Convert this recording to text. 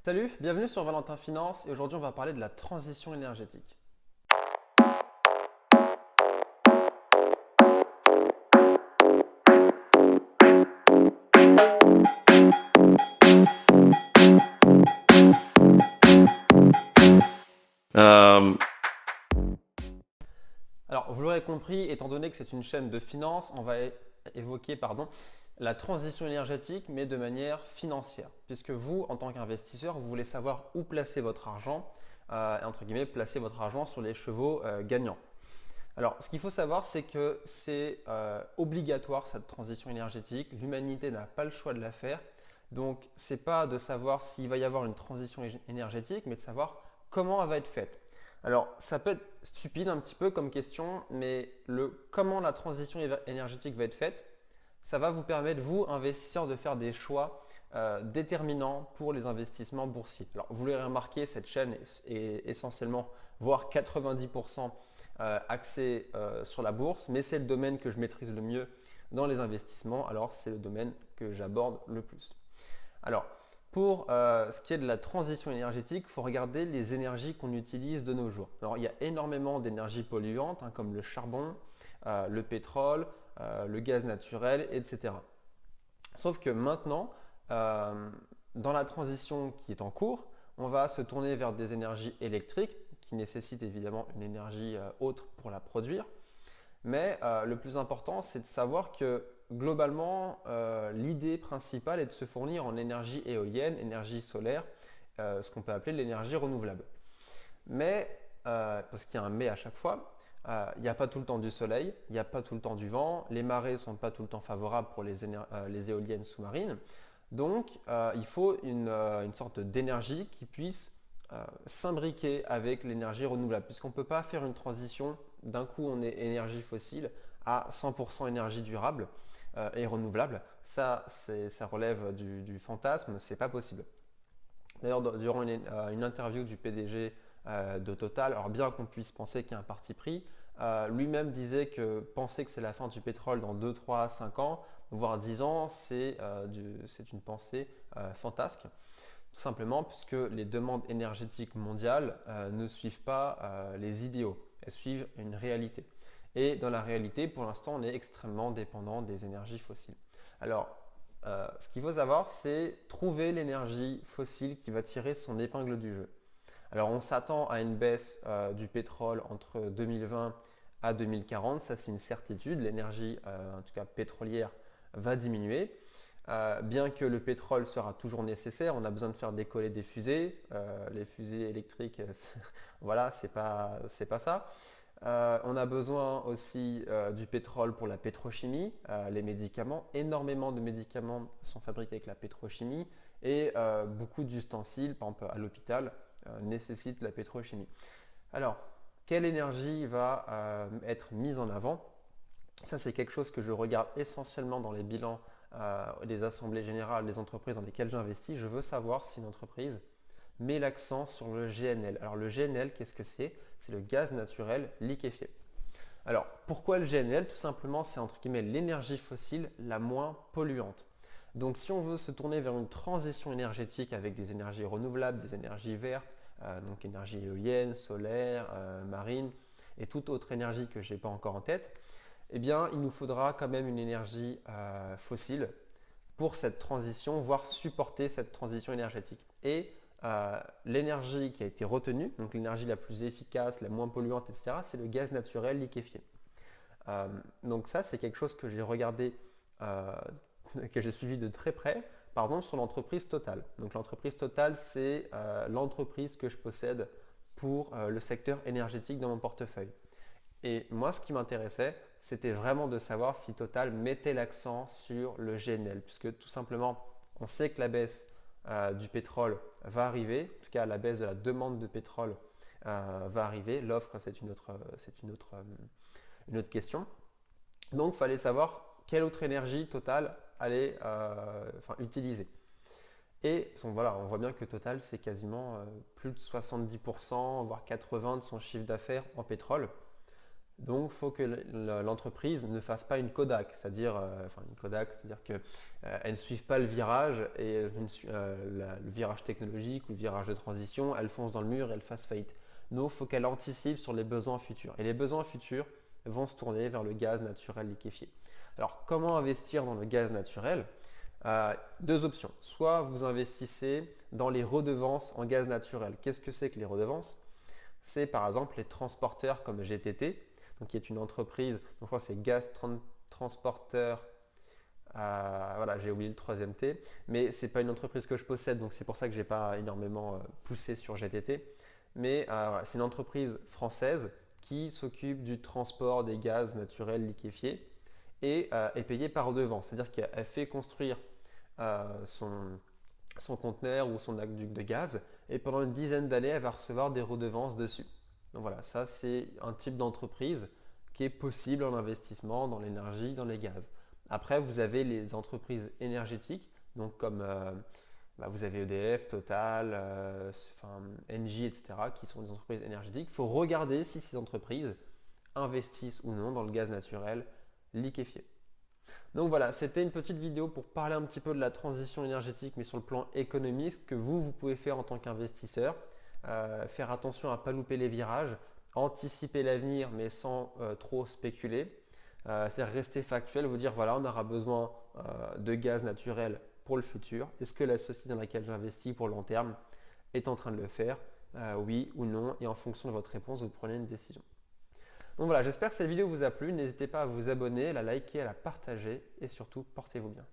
Salut, bienvenue sur Valentin Finance et aujourd'hui on va parler de la transition énergétique. Um, Alors vous l'aurez compris, étant donné que c'est une chaîne de finance, on va évoquer la transition énergétique mais de manière financière. Puisque vous, en tant qu'investisseur, vous voulez savoir où placer votre argent et entre guillemets placer votre argent sur les chevaux gagnants. Alors, ce qu'il faut savoir, c'est que c'est obligatoire cette transition énergétique. L'humanité n'a pas le choix de la faire. Donc, ce n'est pas de savoir s'il va y avoir une transition énergétique, mais de savoir comment elle va être faite. Alors, ça peut être stupide un petit peu comme question, mais le comment la transition énergétique va être faite, ça va vous permettre, vous, investisseurs, de faire des choix déterminants pour les investissements boursiers. Alors, vous l'aurez remarqué, cette chaîne est essentiellement, voire 90% axée sur la bourse, mais c'est le domaine que je maîtrise le mieux dans les investissements, alors c'est le domaine que j'aborde le plus. Alors, pour ce qui est de la transition énergétique, il faut regarder les énergies qu'on utilise de nos jours. Alors, il y a énormément d'énergies polluantes, comme le charbon, le pétrole, le gaz naturel, etc. Sauf que maintenant, euh, dans la transition qui est en cours, on va se tourner vers des énergies électriques qui nécessitent évidemment une énergie autre pour la produire. Mais le plus important, c'est de savoir que globalement, l'idée principale est de se fournir en énergie éolienne, énergie solaire, ce qu'on peut appeler l'énergie renouvelable. Mais, parce qu'il y a un mais à chaque fois, il n'y a pas tout le temps du soleil, il n'y a pas tout le temps du vent, les marées ne sont pas tout le temps favorables pour les éoliennes sous-marines. Donc, il faut une sorte d'énergie qui puisse s'imbriquer avec l'énergie renouvelable, puisqu'on ne peut pas faire une transition, d'un coup on est énergie fossile à 100% énergie durable et renouvelable. Ça relève du fantasme, c'est pas possible. D'ailleurs, durant une interview du PDG de Total, alors bien qu'on puisse penser qu'il y a un parti pris, lui-même disait que penser que c'est la fin du pétrole dans 2, 3, 5 ans, voire 10 ans, c'est une pensée fantasque. Tout simplement puisque les demandes énergétiques mondiales ne suivent pas les idéaux, elles suivent une réalité. Et dans la réalité, pour l'instant, on est extrêmement dépendant des énergies fossiles. Alors, ce qu'il faut savoir, c'est trouver l'énergie fossile qui va tirer son épingle du jeu. Alors, on s'attend à une baisse du pétrole entre 2020 à 2040, ça c'est une certitude. L'énergie, en tout cas pétrolière, va diminuer. Bien que le pétrole sera toujours nécessaire, on a besoin de faire décoller des fusées. Les fusées électriques, voilà, c'est pas ça. On a besoin aussi du pétrole pour la pétrochimie, les médicaments. Énormément de médicaments sont fabriqués avec la pétrochimie et beaucoup d'ustensiles, par exemple à l'hôpital, nécessitent la pétrochimie. Alors, quelle énergie va être mise en avant? Ça, c'est quelque chose que je regarde essentiellement dans les bilans des assemblées générales des entreprises dans lesquelles j'investis. Je veux savoir si une entreprise met l'accent sur le GNL. Alors le GNL, qu'est-ce que c'est? C'est le gaz naturel liquéfié. Alors pourquoi le GNL? Tout simplement, c'est entre guillemets l'énergie fossile la moins polluante. Donc si on veut se tourner vers une transition énergétique avec des énergies renouvelables, des énergies vertes, donc énergie éolienne, solaire, marine et toute autre énergie que je n'ai pas encore en tête, eh bien il nous faudra quand même une énergie fossile pour cette transition, voire supporter cette transition énergétique. Et l'énergie qui a été retenue, donc l'énergie la plus efficace, la moins polluante, etc., c'est le gaz naturel liquéfié. Donc ça, c'est quelque chose que j'ai regardé, que j'ai suivi de très près, par exemple sur l'entreprise Total. Donc l'entreprise Total, c'est l'entreprise que je possède pour le secteur énergétique dans mon portefeuille. Et moi, ce qui m'intéressait, c'était vraiment de savoir si Total mettait l'accent sur le GNL, puisque tout simplement, on sait que la baisse du pétrole va arriver, en tout cas la baisse de la demande de pétrole va arriver. L'offre, c'est une autre question. Donc, il fallait savoir quelle autre énergie Total allait utiliser. Et donc, voilà, on voit bien que Total, c'est quasiment plus de 70%, voire 80% de son chiffre d'affaires en pétrole. Donc, il faut que l'entreprise ne fasse pas une Kodak, c'est-à-dire qu'elle ne suive pas le virage et le virage technologique ou le virage de transition, elle fonce dans le mur et elle fasse faillite. Donc, il faut qu'elle anticipe sur les besoins futurs. Et les besoins futurs vont se tourner vers le gaz naturel liquéfié. Alors, comment investir dans le gaz naturel? Deux options. Soit vous investissez dans les redevances en gaz naturel. Qu'est-ce que c'est que les redevances? C'est par exemple les transporteurs comme GTT, donc qui est une entreprise, donc je crois que c'est Gaz Transporteur, voilà, j'ai oublié le troisième T, mais ce n'est pas une entreprise que je possède, donc c'est pour ça que je n'ai pas énormément poussé sur GTT. Mais voilà, c'est une entreprise française qui s'occupe du transport des gaz naturels liquéfiés et est payée par redevance. C'est-à-dire qu'elle fait construire son conteneur ou son aqueduc de gaz et pendant une dizaine d'années, elle va recevoir des redevances dessus. Donc voilà, ça c'est un type d'entreprise qui est possible en investissement dans l'énergie, dans les gaz. Après, vous avez les entreprises énergétiques, donc comme vous avez EDF, Total, Engie, etc., qui sont des entreprises énergétiques. Il faut regarder si ces entreprises investissent ou non dans le gaz naturel liquéfié. Donc voilà, c'était une petite vidéo pour parler un petit peu de la transition énergétique, mais sur le plan économique, ce que vous pouvez faire en tant qu'investisseur. Faire attention à ne pas louper les virages, anticiper l'avenir, mais sans trop spéculer. C'est-à-dire rester factuel, vous dire voilà, on aura besoin de gaz naturel pour le futur. Est-ce que la société dans laquelle j'investis pour le long terme est en train de le faire? Oui ou non? Et en fonction de votre réponse, vous prenez une décision. Donc voilà, j'espère que cette vidéo vous a plu. N'hésitez pas à vous abonner, à la liker, à la partager et surtout, portez-vous bien.